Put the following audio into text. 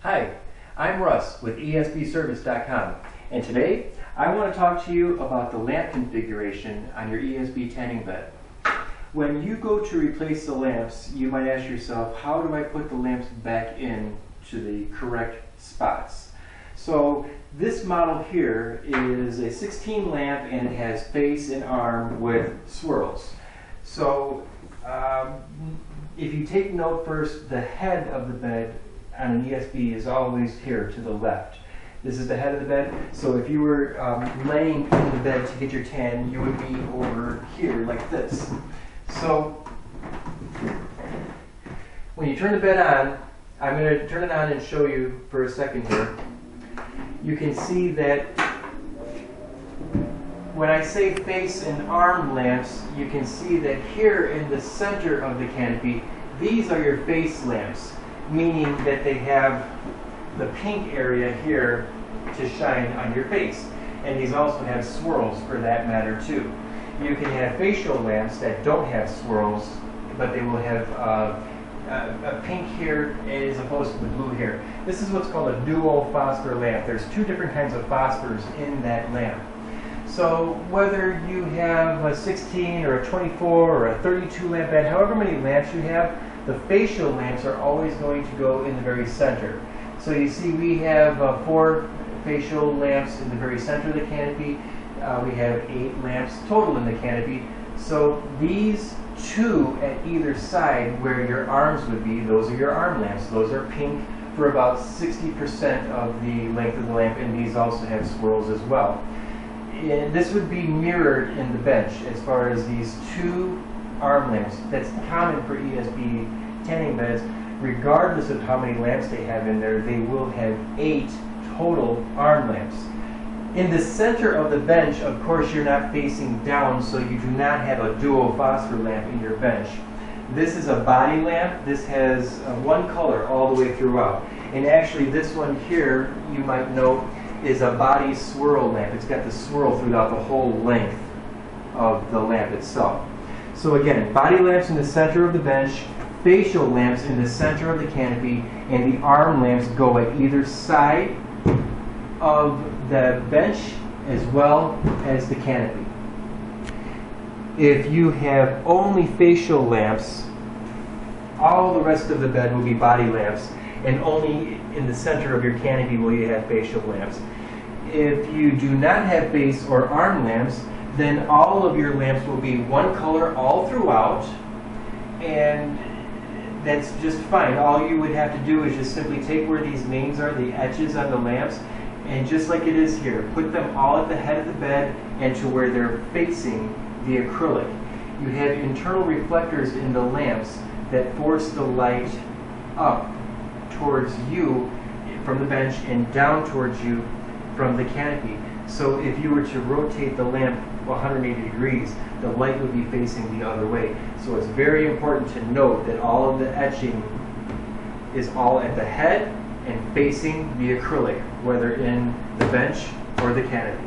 Hi, I'm Russ with ESBService.com, and today I want to talk to you about the lamp configuration on your ESB tanning bed. When you go to replace the lamps, you might ask yourself, how do I put the lamps back in to the correct spots? So this model here is a 16 lamp and it has face and arm with swirls. So if you take note first, the head of the bed on an ESB is always here to the left. This is the head of the bed, so if you were laying in the bed to get your tan, you would be over here like this. So when you turn the bed on, I'm going to turn it on and show you for a second here. You can see that when I say face and arm lamps, you can see that here in the center of the canopy, these are your face lamps, meaning that they have the pink area here to shine on your face. And these also have swirls for that matter too. You can have facial lamps that don't have swirls, but they will have a pink here as opposed to the blue here. This is what's called a dual phosphor lamp. There's two different kinds of phosphors in that lamp. So whether you have a 16 or a 24 or a 32 lamp bed, however many lamps you have, the facial lamps are always going to go in the very center. So you see we have 4 facial lamps in the very center of the canopy. We have 8 lamps total in the canopy. So these 2 at either side where your arms would be, those are your arm lamps. Those are pink for about 60% of the length of the lamp, and these also have swirls as well. And this would be mirrored in the bench as far as these 2 arm lamps. That's common for ESB tanning beds. Regardless of how many lamps they have in there, they will have 8 total arm lamps. In the center of the bench, of course, you're not facing down, so you do not have a dual phosphor lamp in your bench. This is a body lamp. This has one color all the way throughout. And actually, this one here, you might note, is a body swirl lamp. It's got the swirl throughout the whole length of the lamp itself. So again, body lamps in the center of the bench, facial lamps in the center of the canopy, and the arm lamps go at either side of the bench as well as the canopy. If you have only facial lamps, all the rest of the bed will be body lamps, and only in the center of your canopy will you have facial lamps. If you do not have face or arm lamps, then all of your lamps will be one color all throughout, and that's just fine. All you would have to do is just simply take where these names are, the etches on the lamps, and just like it is here, put them all at the head of the bed and to where they're facing the acrylic. You have internal reflectors in the lamps that force the light up towards you from the bench and down towards you from the canopy. So if you were to rotate the lamp 180 degrees, the light would be facing the other way. So it's very important to note that all of the etching is all at the head and facing the acrylic, whether in the bench or the canopy.